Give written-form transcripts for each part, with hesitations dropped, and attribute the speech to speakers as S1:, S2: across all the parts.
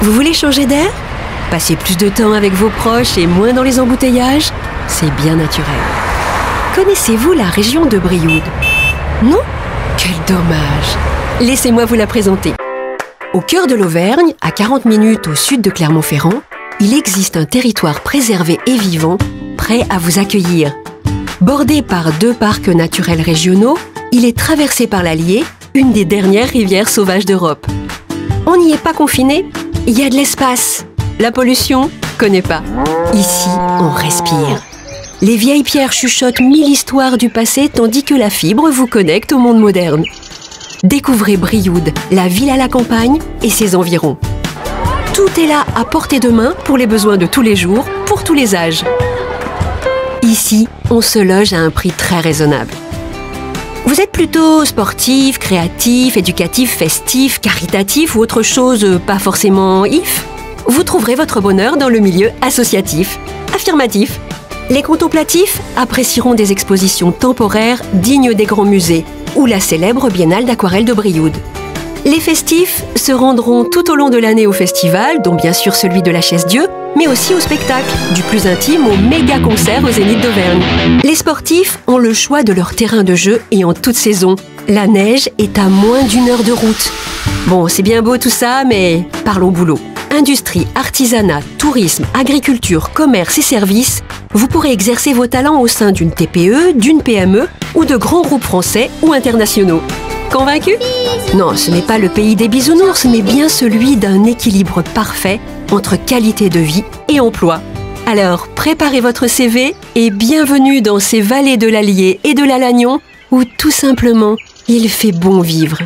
S1: Vous voulez changer d'air? Passer plus de temps avec vos proches et moins dans les embouteillages? C'est bien naturel. Connaissez-vous la région de Brioude? Non? Quel dommage! Laissez-moi vous la présenter. Au cœur de l'Auvergne, à 40 minutes au sud de Clermont-Ferrand, il existe un territoire préservé et vivant, prêt à vous accueillir. Bordé par 2 parcs naturels régionaux, il est traversé par l'Allier, une des dernières rivières sauvages d'Europe. On n'y est pas confiné? Il y a de l'espace. La pollution? Connais pas. Ici, on respire. Les vieilles pierres chuchotent 1000 histoires du passé tandis que la fibre vous connecte au monde moderne. Découvrez Brioude, la ville à la campagne et ses environs. Tout est là à portée de main pour les besoins de tous les jours, pour tous les âges. Ici, on se loge à un prix très raisonnable. Vous êtes plutôt sportif, créatif, éducatif, festif, caritatif ou autre chose pas forcément if? Vous trouverez votre bonheur dans le milieu associatif. Affirmatif. Les contemplatifs apprécieront des expositions temporaires dignes des grands musées ou la célèbre Biennale d'aquarelle de Brioude. Les festifs se rendront tout au long de l'année au festival, dont bien sûr celui de la Chaise-Dieu, mais aussi au spectacle, du plus intime au méga concert au Zénith d'Auvergne. Les sportifs ont le choix de leur terrain de jeu et en toute saison. La neige est à moins d'1 heure de route. Bon, c'est bien beau tout ça, mais parlons boulot. Industrie, artisanat, tourisme, agriculture, commerce et services, vous pourrez exercer vos talents au sein d'une TPE, d'une PME ou de grands groupes français ou internationaux. Convaincu? Non, ce n'est pas le pays des bisounours, mais bien celui d'un équilibre parfait entre qualité de vie et emploi. Alors, préparez votre CV et bienvenue dans ces vallées de l'Allier et de la Lannion où tout simplement, il fait bon vivre.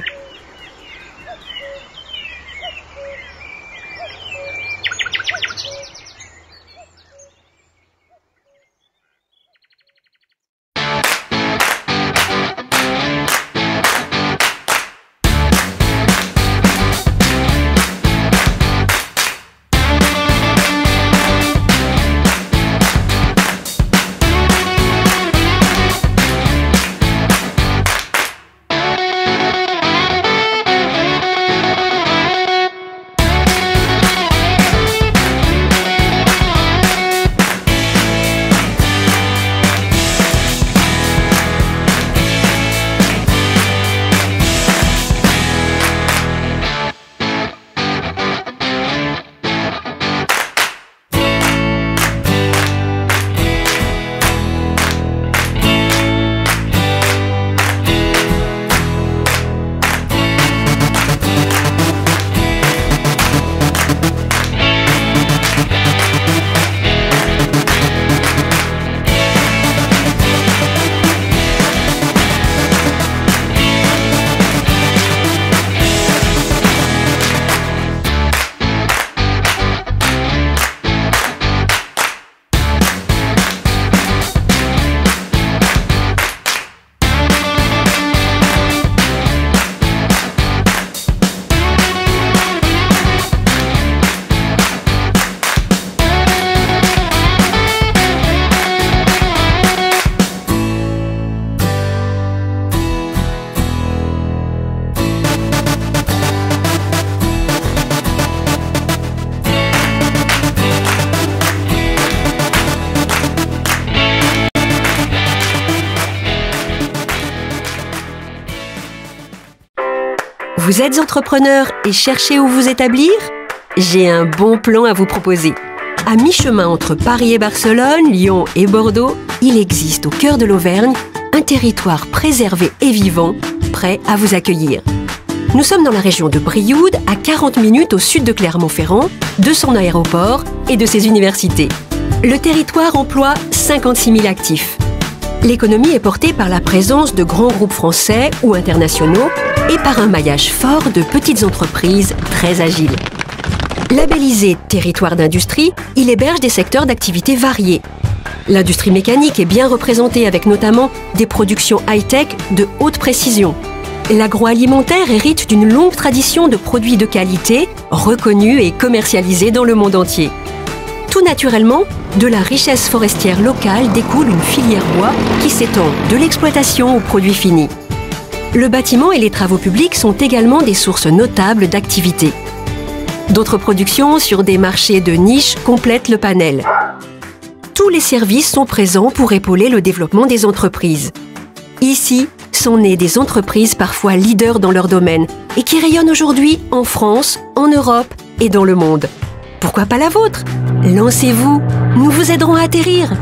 S1: Vous êtes entrepreneur et cherchez où vous établir? J'ai un bon plan à vous proposer. À mi-chemin entre Paris et Barcelone, Lyon et Bordeaux, il existe au cœur de l'Auvergne un territoire préservé et vivant, prêt à vous accueillir. Nous sommes dans la région de Brioude, à 40 minutes au sud de Clermont-Ferrand, de son aéroport et de ses universités. Le territoire emploie 56 000 actifs. L'économie est portée par la présence de grands groupes français ou internationaux et par un maillage fort de petites entreprises très agiles. Labellisé territoire d'industrie, il héberge des secteurs d'activité variés. L'industrie mécanique est bien représentée avec notamment des productions high-tech de haute précision. L'agroalimentaire hérite d'une longue tradition de produits de qualité, reconnus et commercialisés dans le monde entier. Tout naturellement, de la richesse forestière locale découle une filière bois qui s'étend de l'exploitation aux produits finis. Le bâtiment et les travaux publics sont également des sources notables d'activité. D'autres productions sur des marchés de niche complètent le panel. Tous les services sont présents pour épauler le développement des entreprises. Ici sont nées des entreprises parfois leaders dans leur domaine et qui rayonnent aujourd'hui en France, en Europe et dans le monde. Pourquoi pas la vôtre? Lancez-vous, nous vous aiderons à atterrir.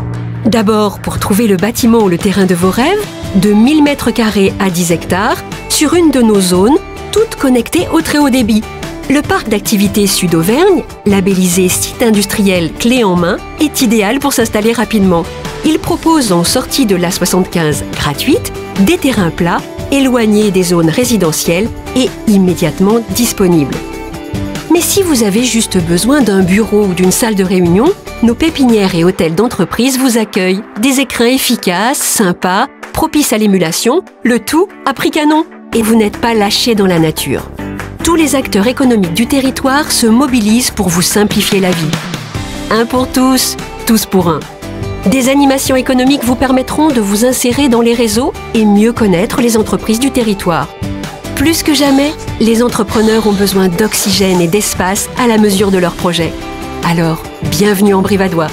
S1: D'abord, pour trouver le bâtiment ou le terrain de vos rêves, de 1000 m² à 10 hectares, sur une de nos zones, toutes connectées au très haut débit. Le parc d'activités Sud-Auvergne, labellisé site industriel clé en main, est idéal pour s'installer rapidement. Il propose en sortie de l'A75 gratuite des terrains plats, éloignés des zones résidentielles et immédiatement disponibles. Mais si vous avez juste besoin d'un bureau ou d'une salle de réunion, nos pépinières et hôtels d'entreprise vous accueillent. Des écrins efficaces, sympas, propices à l'émulation, le tout à prix canon. Et vous n'êtes pas lâchés dans la nature. Tous les acteurs économiques du territoire se mobilisent pour vous simplifier la vie. Un pour tous, tous pour un. Des animations économiques vous permettront de vous insérer dans les réseaux et mieux connaître les entreprises du territoire. Plus que jamais, les entrepreneurs ont besoin d'oxygène et d'espace à la mesure de leurs projets. Alors, bienvenue en Brivadois.